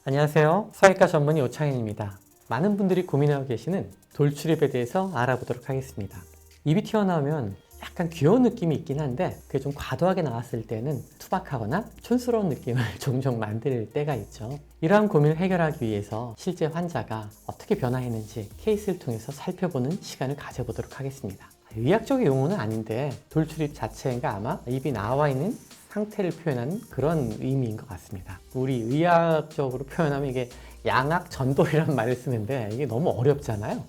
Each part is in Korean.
안녕하세요. 성형외과 전문의 오창현입니다. 많은 분들이 고민하고 계시는 돌출입에 대해서 알아보도록 하겠습니다. 입이 튀어나오면 약간 귀여운 느낌이 있긴 한데 그게 좀 과도하게 나왔을 때는 투박하거나 촌스러운 느낌을 종종 만들 때가 있죠. 이러한 고민을 해결하기 위해서 실제 환자가 어떻게 변화했는지 케이스를 통해서 살펴보는 시간을 가져보도록 하겠습니다. 의학적인 용어는 아닌데 돌출입 자체가 아마 입이 나와 있는 상태를 표현하는 그런 의미인 것 같습니다. 우리 의학적으로 표현하면 이게 양악전돌이라는 말을 쓰는데 이게 너무 어렵잖아요.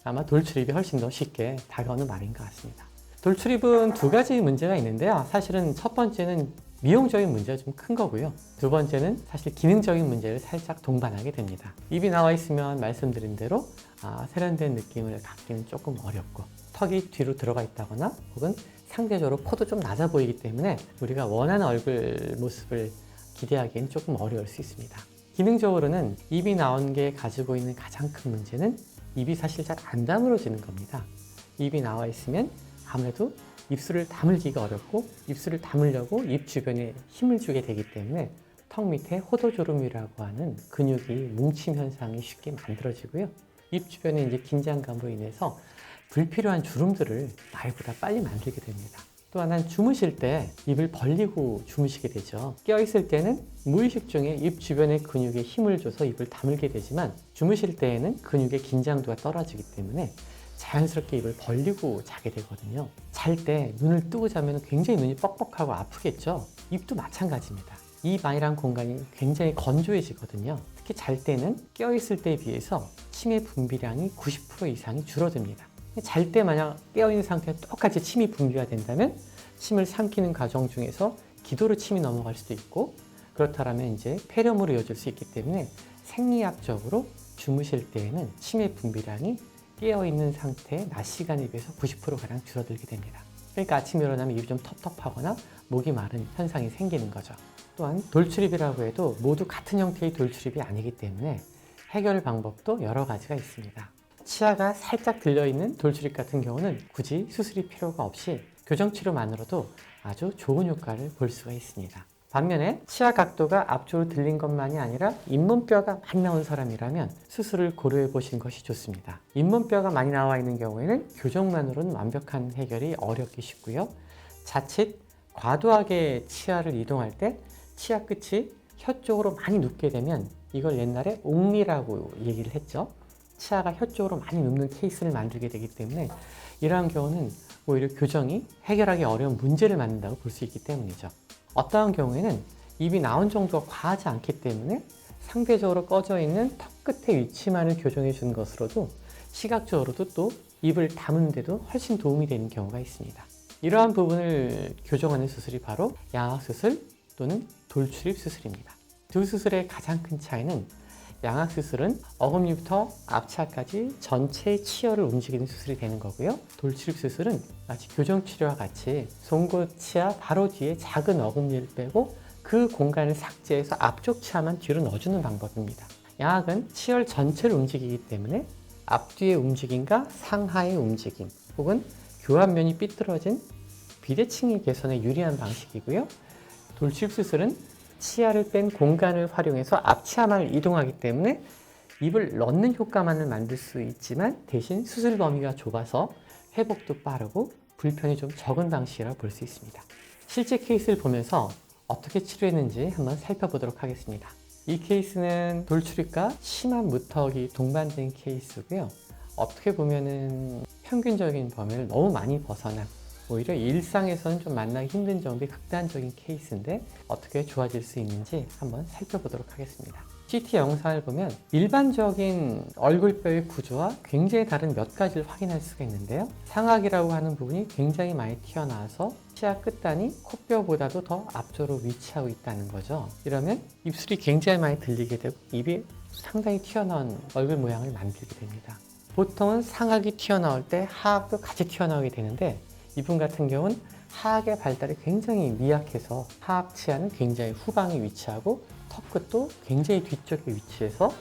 아마 돌출입이 훨씬 더 쉽게 다가오는 말인 것 같습니다. 돌출입은 두 가지 문제가 있는데요. 사실은 첫 번째는 미용적인 문제가 좀 큰 거고요. 두 번째는 사실 기능적인 문제를 살짝 동반하게 됩니다. 입이 나와 있으면 말씀드린 대로 세련된 느낌을 갖기는 조금 어렵고 턱이 뒤로 들어가 있다거나 혹은 상대적으로 코도 좀 낮아 보이기 때문에 우리가 원하는 얼굴 모습을 기대하기엔 조금 어려울 수 있습니다. 기능적으로는 입이 나온 게 가지고 있는 가장 큰 문제는 입이 사실 잘 안 다물어지는 겁니다. 입이 나와 있으면 아무래도 입술을 다물기가 어렵고 입술을 다물려고 입 주변에 힘을 주게 되기 때문에 턱 밑에 호도주름이라고 하는 근육이 뭉침 현상이 쉽게 만들어지고요. 입 주변에 이제 긴장감으로 인해서 불필요한 주름들을 말보다 빨리 만들게 됩니다. 또 하나는 주무실 때 입을 벌리고 주무시게 되죠. 깨어있을 때는 무의식 중에 입 주변의 근육에 힘을 줘서 입을 다물게 되지만 주무실 때에는 근육의 긴장도가 떨어지기 때문에 자연스럽게 입을 벌리고 자게 되거든요. 잘 때 눈을 뜨고 자면 굉장히 눈이 뻑뻑하고 아프겠죠. 입도 마찬가지입니다. 입 안이란 공간이 굉장히 건조해지거든요. 특히 잘 때는 깨어있을 때에 비해서 침의 분비량이 90% 이상이 줄어듭니다. 잘 때 만약 깨어있는 상태에 똑같이 침이 분비가 된다면 침을 삼키는 과정 중에서 기도로 침이 넘어갈 수도 있고 그렇다면 이제 폐렴으로 이어질 수 있기 때문에 생리학적으로 주무실 때에는 침의 분비량이 깨어있는 상태의 낮 시간에 비해서 90%가량 줄어들게 됩니다. 그러니까 아침에 일어나면 입이 좀 텁텁하거나 목이 마른 현상이 생기는 거죠. 또한 돌출입이라고 해도 모두 같은 형태의 돌출입이 아니기 때문에 해결 방법도 여러 가지가 있습니다. 치아가 살짝 들려있는 돌출입 같은 경우는 굳이 수술이 필요가 없이 교정치료만으로도 아주 좋은 효과를 볼 수가 있습니다. 반면에 치아 각도가 앞쪽으로 들린 것만이 아니라 잇몸뼈가 많이 나온 사람이라면 수술을 고려해 보신 것이 좋습니다. 잇몸뼈가 많이 나와 있는 경우에는 교정만으로는 완벽한 해결이 어렵기 쉽고요. 자칫 과도하게 치아를 이동할 때 치아 끝이 혀 쪽으로 많이 눕게 되면 이걸 옛날에 옥리라고 얘기를 했죠. 치아가 혀 쪽으로 많이 눕는 케이스를 만들게 되기 때문에 이러한 경우는 오히려 교정이 해결하기 어려운 문제를 만든다고 볼 수 있기 때문이죠. 어떠한 경우에는 입이 나온 정도가 과하지 않기 때문에 상대적으로 꺼져 있는 턱 끝의 위치만을 교정해 주는 것으로도 시각적으로도 또 입을 담는 데도 훨씬 도움이 되는 경우가 있습니다. 이러한 부분을 교정하는 수술이 바로 양악수술 또는 돌출입 수술입니다. 두 수술의 가장 큰 차이는 양악수술은 어금니부터 앞차까지 전체 치어를 움직이는 수술이 되는 거고요. 돌출입 수술은 마치 교정치료와 같이 송곳 치아 바로 뒤에 작은 어금니를 빼고 그 공간을 삭제해서 앞쪽 치아만 뒤로 넣어주는 방법입니다. 양악은 치열 전체를 움직이기 때문에 앞뒤의 움직임과 상하의 움직임 혹은 교합면이 삐뚤어진 비대칭의 개선에 유리한 방식이고요. 돌출입 수술은 치아를 뺀 공간을 활용해서 앞치아만을 이동하기 때문에 입을 넣는 효과만을 만들 수 있지만 대신 수술 범위가 좁아서 회복도 빠르고 불편이 좀 적은 방식이라고 볼 수 있습니다. 실제 케이스를 보면서 어떻게 치료했는지 한번 살펴보도록 하겠습니다. 이 케이스는 돌출입과 심한 무턱이 동반된 케이스고요. 어떻게 보면은 평균적인 범위를 너무 많이 벗어난 오히려 일상에서는 좀 만나기 힘든 정도의 극단적인 케이스인데 어떻게 좋아질 수 있는지 한번 살펴보도록 하겠습니다. CT 영상을 보면 일반적인 얼굴뼈의 구조와 굉장히 다른 몇 가지를 확인할 수가 있는데요. 상악이라고 하는 부분이 굉장히 많이 튀어나와서 치아 끝단이 코뼈보다도 더 앞쪽으로 위치하고 있다는 거죠. 이러면 입술이 굉장히 많이 들리게 되고 입이 상당히 튀어나온 얼굴 모양을 만들게 됩니다. 보통은 상악이 튀어나올 때 하악도 같이 튀어나오게 되는데 이분 같은 경우는 하악의 발달이 굉장히 미약해서 하악 치아는 굉장히 후방에 위치하고 턱끝도 굉장히 뒤쪽에 위치해서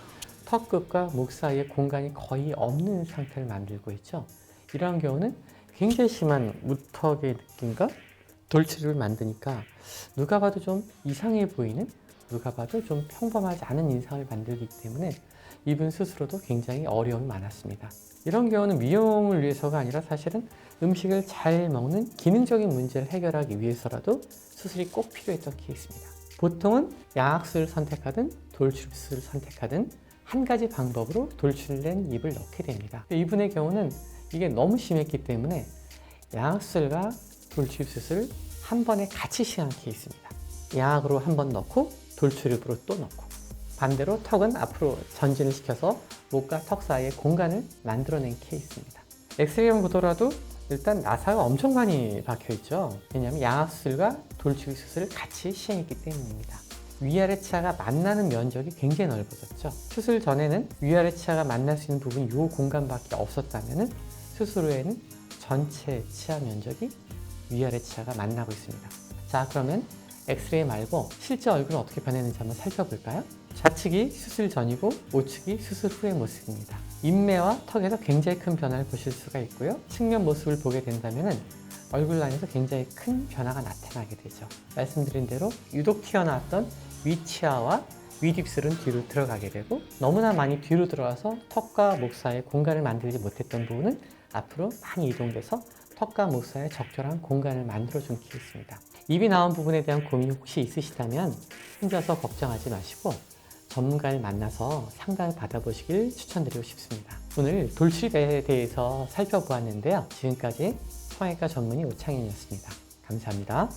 턱끝과 목 사이에 공간이 거의 없는 상태를 만들고 있죠. 이러한 경우는 굉장히 심한 무턱의 느낌과 돌출입을 만드니까 누가 봐도 좀 이상해 보이는 누가 봐도 좀 평범하지 않은 인상을 만들기 때문에 이분 스스로도 굉장히 어려움이 많았습니다. 이런 경우는 미용을 위해서가 아니라 사실은 음식을 잘 먹는 기능적인 문제를 해결하기 위해서라도 수술이 꼭 필요했던 케이스입니다. 보통은 양악술을 선택하든 돌출입술을 선택하든 한 가지 방법으로 돌출된 입을 넣게 됩니다. 이분의 경우는 이게 너무 심했기 때문에 양악술과 돌출입술을 한 번에 같이 시행한 케이스입니다. 양악으로 한 번 넣고 돌출입으로 또 넣고, 반대로 턱은 앞으로 전진을 시켜서 목과 턱 사이에 공간을 만들어낸 케이스입니다. 엑스레이만 보더라도 일단 나사가 엄청 많이 박혀 있죠. 왜냐하면 양악술과 돌출입술을 같이 시행했기 때문입니다. 위아래 치아가 만나는 면적이 굉장히 넓어졌죠. 수술 전에는 위아래 치아가 만날 수 있는 부분이 이 공간밖에 없었다면 수술 후에는 전체 치아 면적이 위아래 치아가 만나고 있습니다. 자, 그러면 엑스레이 말고 실제 얼굴은 어떻게 변했는지 한번 살펴볼까요? 좌측이 수술 전이고 우측이 수술 후의 모습입니다. 인매와 턱에서 굉장히 큰 변화를 보실 수가 있고요. 측면 모습을 보게 된다면 얼굴 라인에서 굉장히 큰 변화가 나타나게 되죠. 말씀드린 대로 유독 튀어나왔던 위치아와 윗입술은 뒤로 들어가게 되고, 너무나 많이 뒤로 들어가서 턱과 목 사이에 공간을 만들지 못했던 부분은 앞으로 많이 이동돼서 턱과 목 사이에 적절한 공간을 만들어준 케이스입니다. 입이 나온 부분에 대한 고민이 혹시 있으시다면 혼자서 걱정하지 마시고 전문가를 만나서 상담을 받아보시길 추천드리고 싶습니다. 오늘 돌출입에 대해서 살펴보았는데요. 지금까지 성형외과 전문의 오창현이었습니다. 감사합니다.